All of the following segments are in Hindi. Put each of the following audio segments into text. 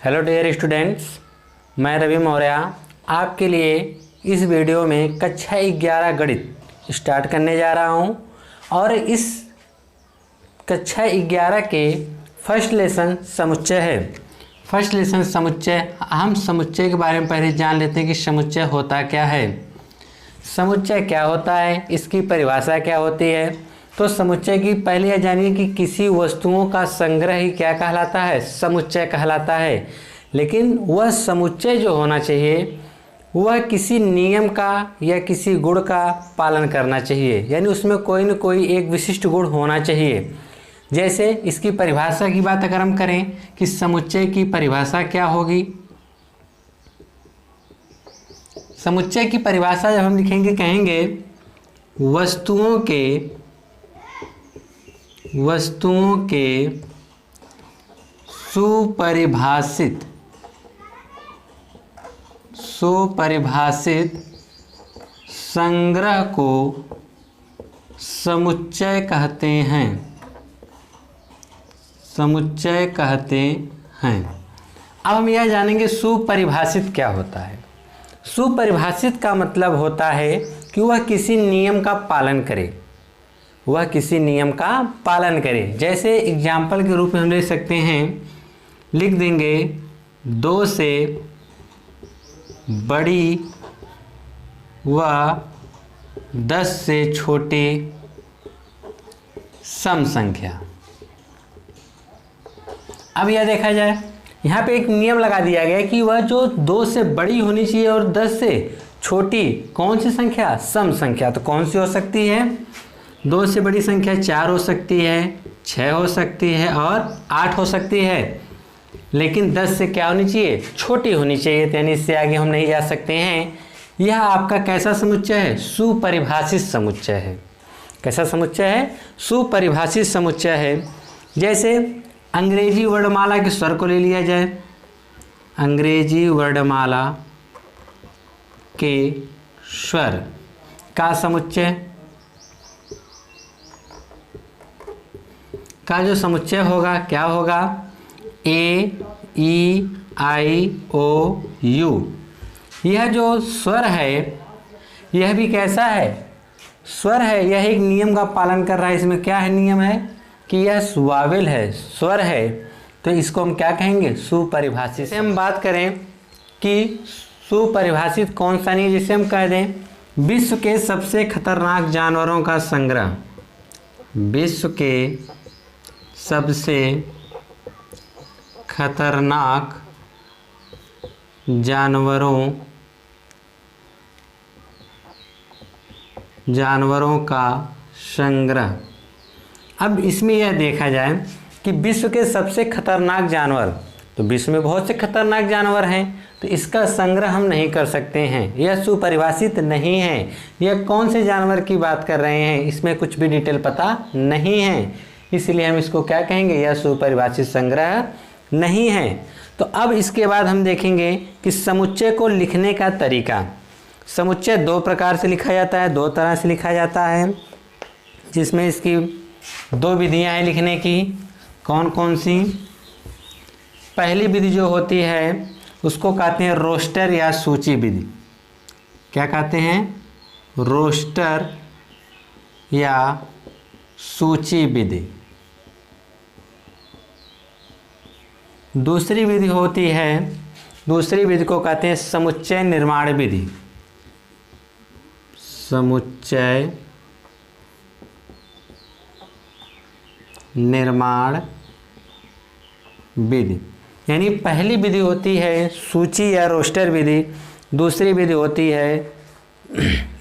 हेलो डियर स्टूडेंट्स, मैं रवि मौर्य आपके लिए इस वीडियो में कक्षा 11 गणित स्टार्ट करने जा रहा हूं और इस कक्षा 11 के फर्स्ट लेसन समुच्चय है। फर्स्ट लेसन समुच्चय, हम समुच्चय के बारे में पहले जान लेते हैं कि समुच्चय होता क्या है। समुच्चय क्या होता है, इसकी परिभाषा क्या होती है। तो समुच्चय की पहले यह जानिए कि किसी वस्तुओं का संग्रह ही क्या कहलाता है, समुच्चय कहलाता है। लेकिन वह समुच्चय जो होना चाहिए वह किसी नियम का या किसी गुण का पालन करना चाहिए, यानी उसमें कोई न कोई एक विशिष्ट गुण होना चाहिए। जैसे इसकी परिभाषा की बात अगर हम करें कि समुच्चय की परिभाषा क्या होगी, समुच्चय की परिभाषा जब हम लिखेंगे कहेंगे वस्तुओं के सुपरिभाषित संग्रह को समुच्चय कहते हैं। समुच्चय कहते हैं। अब हम यह जानेंगे सुपरिभाषित क्या होता है। सुपरिभाषित का मतलब होता है कि वह किसी नियम का पालन करे, वह किसी नियम का पालन करे। जैसे एग्जाम्पल के रूप में हम ले सकते हैं, लिख देंगे 2 से बड़ी व 10 से छोटी सम संख्या। अब यह देखा जाए, यहाँ पे एक नियम लगा दिया गया कि वह जो 2 से बड़ी होनी चाहिए और 10 से छोटी कौन सी संख्या, सम संख्या। तो कौन सी हो सकती है, 2 से बड़ी संख्या 4 हो सकती है, 6 हो सकती है और 8 हो सकती है। लेकिन 10 से क्या होनी चाहिए, छोटी होनी चाहिए, यानी इससे आगे हम नहीं जा सकते हैं। यह आपका कैसा समुच्चय है, सुपरिभाषित समुच्चय है। कैसा समुच्चय है, सुपरिभाषित समुच्चय है। जैसे अंग्रेजी वर्णमाला के स्वर को ले लिया जाए, अंग्रेजी वर्णमाला के स्वर का समुच्चय का जो समुच्चय होगा क्या होगा, A E I O U। यह जो स्वर है यह भी कैसा है, स्वर है। यह एक नियम का पालन कर रहा है। इसमें क्या है, नियम है कि यह वावेल है, स्वर है। तो इसको हम क्या कहेंगे, सुपरिभाषित। से हम बात करें कि सुपरिभाषित कौन सा नहीं, जिसे हम कह दें विश्व के सबसे खतरनाक जानवरों का संग्रह। विश्व के सबसे खतरनाक जानवरों का संग्रह। अब इसमें यह देखा जाए कि विश्व के सबसे खतरनाक जानवर, तो विश्व में बहुत से खतरनाक जानवर हैं, तो इसका संग्रह हम नहीं कर सकते हैं। यह सुपरिभाषित नहीं है। यह कौन से जानवर की बात कर रहे हैं, इसमें कुछ भी डिटेल पता नहीं है, इसलिए हम इसको क्या कहेंगे, यह सुपरिभाषित संग्रह नहीं है। तो अब इसके बाद हम देखेंगे कि समुच्चय को लिखने का तरीका। समुच्चय 2 प्रकार से लिखा जाता है, 2 तरह से लिखा जाता है, जिसमें इसकी 2 विधियां हैं लिखने की। कौन कौन सी, पहली विधि जो होती है उसको कहते हैं रोस्टर या सूची विधि। क्या कहते हैं, रोस्टर या सूची विधि। दूसरी विधि होती है, दूसरी विधि को कहते हैं समुच्चय निर्माण विधि। समुच्चय निर्माण विधि, यानी पहली विधि होती है सूची या रोस्टर विधि, दूसरी विधि होती है,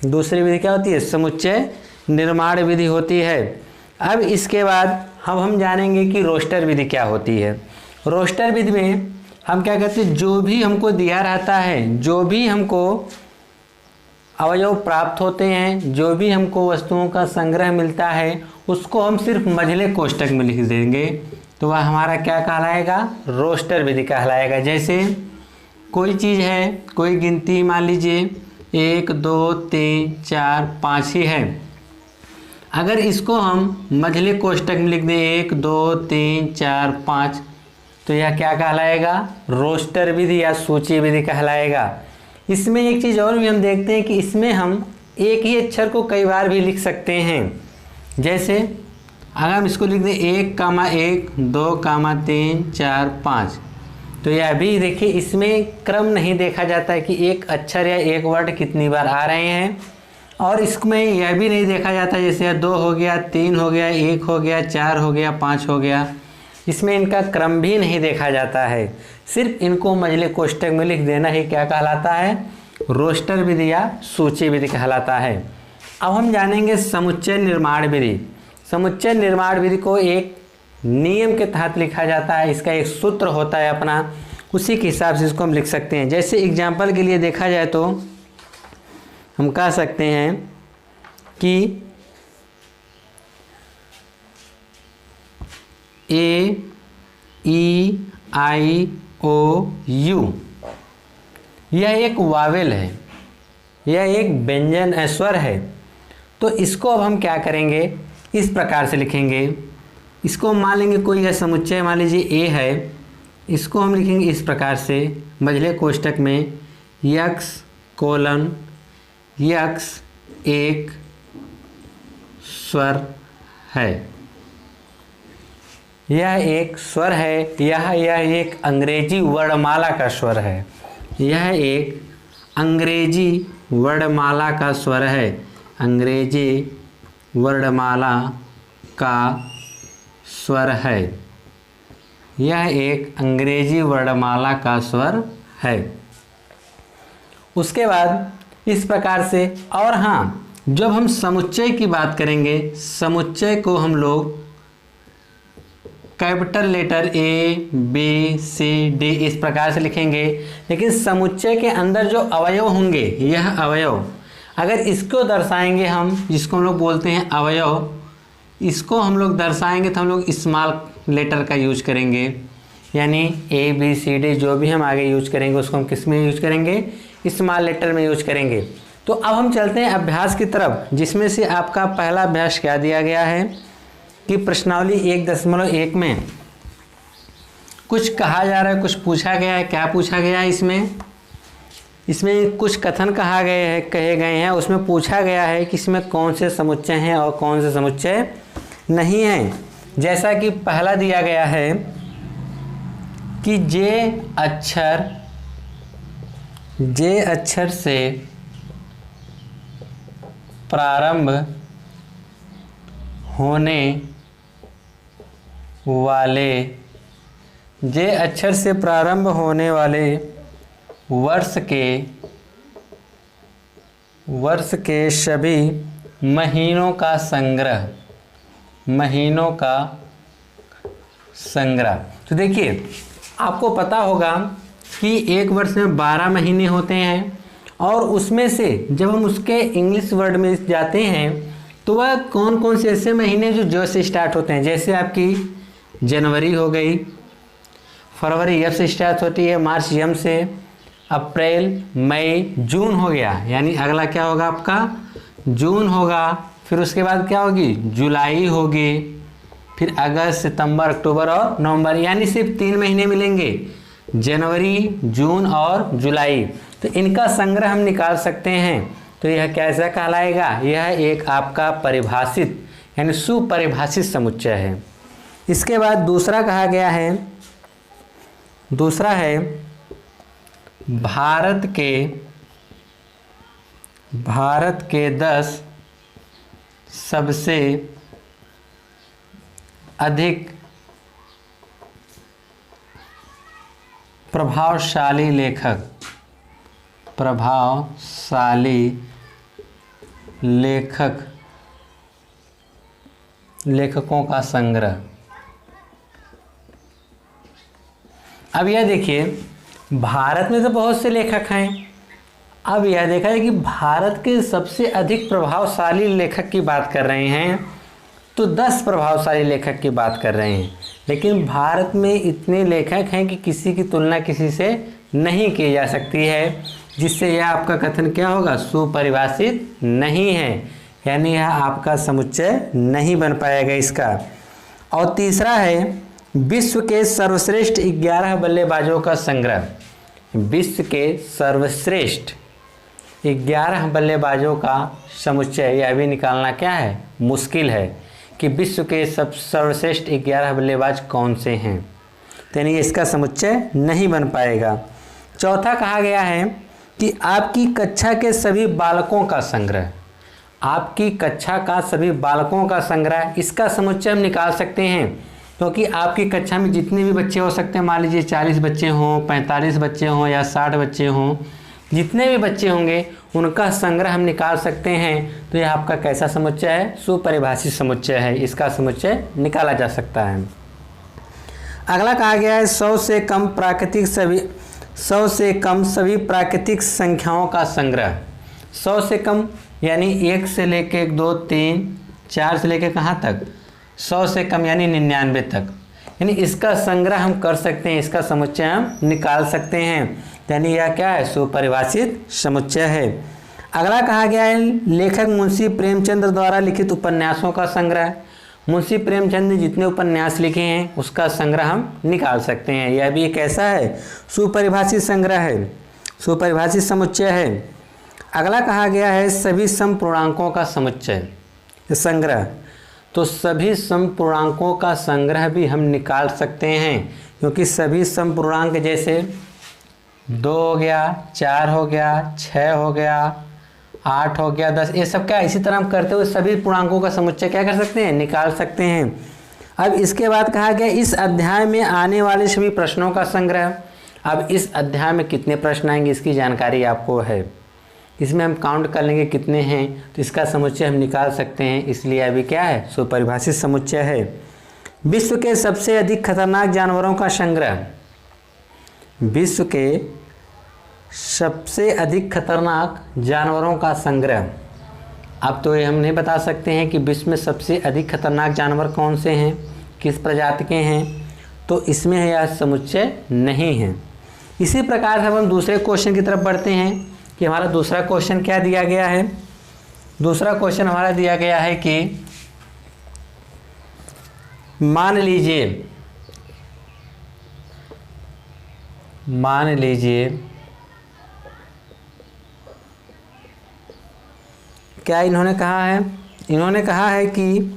दूसरी विधि क्या होती है, समुच्चय निर्माण विधि होती है। अब इसके बाद हम जानेंगे कि रोस्टर विधि क्या होती है। रोस्टर विधि में हम क्या कहते हैं, जो भी हमको दिया रहता है, जो भी हमको अवयव प्राप्त होते हैं, जो भी हमको वस्तुओं का संग्रह मिलता है, उसको हम सिर्फ मझले कोष्ठक में लिख देंगे, तो वह हमारा क्या कहलाएगा, रोस्टर विधि कहलाएगा। जैसे कोई चीज़ है, कोई गिनती मान लीजिए 1 2 3 4 5 ही है, अगर इसको हम मझले कोष्ठक में लिख दें 1 2 3 4 5, तो यह क्या कहलाएगा? रोस्टर विधि या सूची विधि कहलाएगा। इसमें एक चीज़ और भी हम देखते हैं कि इसमें हम एक ही अक्षर को कई बार भी लिख सकते हैं। जैसे अगर हम इसको लिख दें 1,1, 2,3, 4, 5, तो यह भी देखिए इसमें क्रम नहीं देखा जाता है कि एक अक्षर या एक वर्ड कितनी बार आ रहे हैं। और इसमें यह भी नहीं देखा जाता जैसे 2 हो गया, 3 हो गया, 1 हो गया, 4 हो गया, 5 हो गया, इसमें इनका क्रम भी नहीं देखा जाता है। सिर्फ इनको मजले कोष्टक में लिख देना ही क्या कहलाता है? रोस्टर विधि या सूची विधि कहलाता है। अब हम जानेंगे समुच्चय निर्माण विधि। समुच्चय निर्माण विधि को एक नियम के तहत लिखा जाता है, इसका एक सूत्र होता है अपना, उसी के हिसाब से इसको हम लिख सकते हैं। जैसे एग्जाम्पल के लिए देखा जाए तो हम कह सकते हैं कि A, E, I, O, U यह एक वावेल है, यह एक व्यंजन स्वर है। तो इसको अब हम क्या करेंगे? इस प्रकार से लिखेंगे। इसको मान लेंगे कोई यह समुच्चय मान लीजिए A है, इसको हम लिखेंगे इस प्रकार से मझले कोष्टक में यक्स कोलन यक्स एक स्वर है। यह एक स्वर है, यह एक अंग्रेजी वर्णमाला का स्वर है। यह एक अंग्रेजी वर्णमाला का स्वर है, अंग्रेजी वर्णमाला का स्वर है। यह एक अंग्रेजी वर्णमाला का स्वर है। उसके बाद इस प्रकार से, और हाँ, जब हम समुच्चय की बात करेंगे, समुच्चय को हम लोग capital letter A, B, C, D इस प्रकार से लिखेंगे। लेकिन समुच्चय के अंदर जो अवयव होंगे, यह अवयव अगर इसको दर्शाएंगे हम, जिसको हम लोग बोलते हैं अवयव, इसको हम लोग दर्शाएंगे तो हम लोग स्मॉल लेटर का यूज करेंगे। यानी A, B, C, D जो भी हम आगे यूज करेंगे उसको हम किस में यूज करेंगे? स्मॉल लेटर में यूज करेंगे। तो अब हम चलते हैं अभ्यास की तरफ, जिसमें से आपका पहला अभ्यास क्या दिया गया है कि प्रश्नावली 1.1 में कुछ कहा जा रहा है, कुछ पूछा गया है। क्या पूछा गया है? इसमें कुछ कथन कहे गए हैं। उसमें पूछा गया है कि इसमें कौन से समुच्चय हैं और कौन से समुच्चय नहीं हैं। जैसा कि पहला दिया गया है कि जे अक्षर से प्रारंभ होने वाले वर्ष के सभी महीनों का संग्रह। तो देखिए आपको पता होगा कि एक वर्ष में 12 महीने होते हैं, और उसमें से जब हम उसके इंग्लिश वर्ड में जाते हैं तो वह कौन कौन से ऐसे महीने जो से स्टार्ट होते हैं। जैसे आपकी जनवरी हो गई, फरवरी यब से स्टार्ट होती है, मार्च यम से, अप्रैल, मई, जून हो गया। यानी अगला क्या होगा आपका? जून होगा। फिर उसके बाद क्या होगी? जुलाई होगी। फिर अगस्त, सितंबर, अक्टूबर और नवंबर, यानी सिर्फ 3 महीने मिलेंगे, जनवरी, जून और जुलाई। तो इनका संग्रह हम निकाल सकते हैं। तो यह कैसा कहलाएगा? यह एक आपका परिभाषित यानी सुपरिभाषित समुच्चय है। इसके बाद दूसरा कहा गया है, दूसरा है भारत के 10 सबसे अधिक प्रभावशाली लेखकों का संग्रह। अब यह देखिए भारत में तो बहुत से लेखक हैं। अब यह देखा जाए कि भारत के सबसे अधिक प्रभावशाली लेखक की बात कर रहे हैं तो 10 प्रभावशाली लेखक की बात कर रहे हैं। लेकिन भारत में इतने लेखक हैं कि किसी की तुलना किसी से नहीं की जा सकती है, जिससे यह आपका कथन क्या होगा? सुपरिभाषित नहीं है, यानी यह आपका समुच्चय नहीं बन पाएगा इसका। और तीसरा है विश्व के सर्वश्रेष्ठ 11 बल्लेबाजों का संग्रह। विश्व के सर्वश्रेष्ठ 11 बल्लेबाजों का समुच्चय, यह भी निकालना क्या है, मुश्किल है कि विश्व के सर्वश्रेष्ठ 11 बल्लेबाज कौन से हैं, तो यानी इसका समुच्चय नहीं बन पाएगा। चौथा कहा गया है कि आपकी कक्षा के सभी बालकों का संग्रह। आपकी कक्षा का सभी बालकों का संग्रह, इसका समुच्चय हम निकाल सकते हैं, क्योंकि आपकी कक्षा में जितने भी बच्चे हो सकते हैं, मान लीजिए 40 बच्चे हों, 45 बच्चे हों या 60 बच्चे हों, जितने भी बच्चे होंगे उनका संग्रह हम निकाल सकते हैं। तो यह आपका कैसा समुच्चय है, सुपरिभाषित समुच्चय है, इसका समुच्चय निकाला जा सकता है। अगला कहा गया है 100 से कम सभी प्राकृतिक संख्याओं का संग्रह। 100 से कम यानी 1 से लेके 2 3 4 से लेके कहाँ तक, 100 से कम यानी 99 तक, यानी इसका संग्रह हम कर सकते हैं, इसका समुच्चय हम निकाल सकते हैं, यानी यह क्या है, सुपरिभाषित समुच्चय है। अगला कहा गया है लेखक मुंशी प्रेमचंद द्वारा लिखित उपन्यासों का संग्रह। मुंशी प्रेमचंद ने जितने उपन्यास लिखे हैं उसका संग्रह हम निकाल सकते हैं, यह भी एक ऐसा है सुपरिभाषित संग्रह है, सुपरिभाषित समुच्चय है। अगला कहा गया है सभी समपूर्णांकों का समुच्चय संग्रह। तो सभी समपूर्णांकों का संग्रह भी हम निकाल सकते हैं, क्योंकि सभी समपूर्णांक जैसे 2 हो गया, 4 हो गया, 6 हो गया, 8 हो गया, 10, ये सब क्या इसी तरह हम करते हुए सभी पूर्णांकों का समुच्चय क्या कर सकते हैं, निकाल सकते हैं। अब इसके बाद कहा गया इस अध्याय में आने वाले सभी प्रश्नों का संग्रह। अब इस अध्याय में कितने प्रश्न आएंगे इसकी जानकारी आपको है, इसमें हम काउंट कर लेंगे कितने हैं, तो इसका समुच्चय हम निकाल सकते हैं, इसलिए अभी क्या है, सुपरिभाषित समुच्चय है। विश्व के सबसे अधिक खतरनाक जानवरों का संग्रह। विश्व के सबसे अधिक खतरनाक जानवरों का संग्रह। अब तो ये हम नहीं बता सकते हैं कि विश्व में सबसे अधिक खतरनाक जानवर कौन से हैं, किस प्रजाति के हैं, तो इसमें यह समुच्चय नहीं है। इसी प्रकार से हम दूसरे क्वेश्चन की तरफ बढ़ते हैं कि हमारा दूसरा क्वेश्चन क्या दिया गया है। दूसरा क्वेश्चन हमारा दिया गया है कि मान लीजिए क्या इन्होंने कहा है, इन्होंने कहा है कि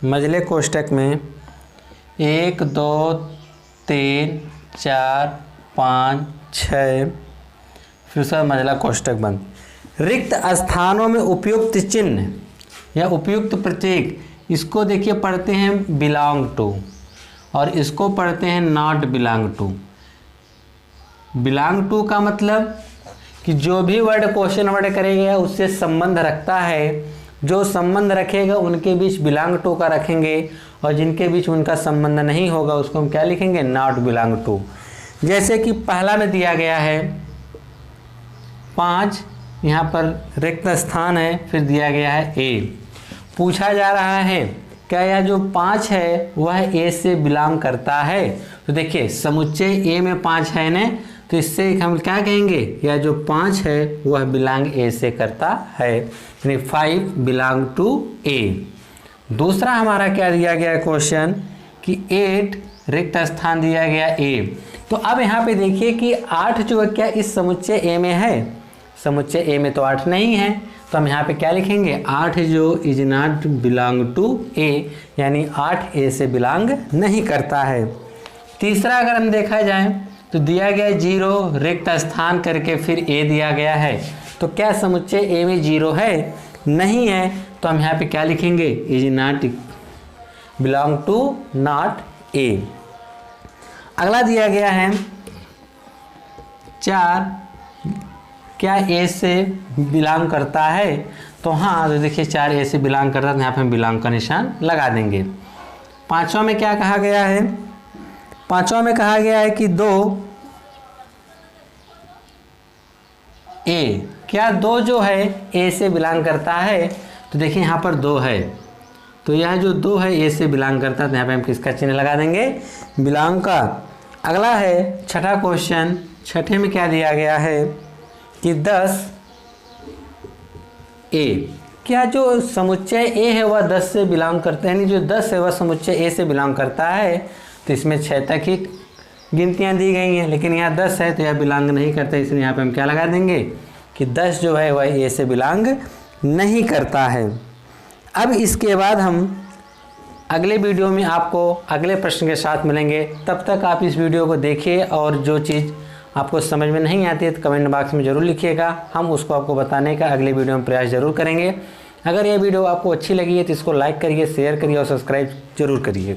मझले कोष्ठक में 1 2 3 4 5 6 फिर उसका मझला कोष्ठक बंद। रिक्त स्थानों में उपयुक्त चिन्ह या उपयुक्त प्रतीक, इसको देखिए पढ़ते हैं बिलोंग टू और इसको पढ़ते हैं not belong to. Belong to का मतलब कि जो भी वर्ड क्वेश्चन वर्ड करेगा उससे संबंध रखता है, जो संबंध रखेगा उनके बीच बिलोंग टू का रखेंगे और जिनके बीच उनका संबंध नहीं होगा उसको हम क्या लिखेंगे, नॉट बिलोंग टू। जैसे कि पहला में दिया गया है 5, यहाँ पर रिक्त स्थान है, फिर दिया गया है ए। पूछा जा रहा है क्या यह जो 5 है वह ए से बिलोंग करता है, तो देखिए समुच्चय ए में 5 है ना, तो इससे हम क्या कहेंगे, यह जो 5 है वह बिलोंग ए से करता है, यानी 5 बिलोंग टू ए। दूसरा हमारा क्या दिया गया क्वेश्चन कि 8 रिक्त स्थान दिया गया ए। तो अब यहाँ पे देखिए कि 8 जो है क्या इस समुच्चय ए में है, समुच्चय ए में तो 8 नहीं है, तो हम यहाँ पे क्या लिखेंगे, 8 जो इज नॉट बिलोंग टू ए, यानी 8 ए से बिलोंग नहीं करता है। तीसरा अगर हम देखा जाए तो दिया गया 0 रिक्त स्थान करके फिर ए दिया गया है, तो क्या समुच्चय ए में 0 है, नहीं है, तो हम यहाँ पे क्या लिखेंगे, is not belong to not A. अगला दिया गया है 4 क्या ए से बिलोंग करता है, तो हाँ, तो देखिए 4 ए से बिलोंग करता है, तो यहाँ पे हम बिलोंग का निशान लगा देंगे। पांचवा में क्या कहा गया है, पांचवा में कहा गया है कि 2 ए, क्या 2 जो है ए से बिलोंग करता है, तो देखिए यहाँ पर 2 है, तो यह जो 2 है ए से बिलोंग करता है, तो यहाँ पे हम किसका चिन्ह लगा देंगे, बिलोंग का। अगला है छठा क्वेश्चन, छठे में क्या दिया गया है कि 10 ए, क्या जो समुच्चय ए है वह 10 से बिलोंग करते हैं, यानी जो 10 है वह समुच्चय ए से बिलोंग करता है। तो इसमें 6 तक ही गिनतियाँ दी गई हैं, लेकिन यहाँ 10 है तो यह बिलोंग नहीं करता, इसलिए यहाँ पे हम क्या लगा देंगे कि 10 जो है वह ए से बिलोंग नहीं करता है। अब इसके बाद हम अगले वीडियो में आपको अगले प्रश्न के साथ मिलेंगे। तब तक आप इस वीडियो को देखिए और जो चीज़ आपको समझ में नहीं आती है तो कमेंट बॉक्स में ज़रूर लिखिएगा, हम उसको आपको बताने का अगले वीडियो में प्रयास ज़रूर करेंगे। अगर यह वीडियो आपको अच्छी लगी है तो इसको लाइक करिए, शेयर करिए और सब्सक्राइब जरूर करिए।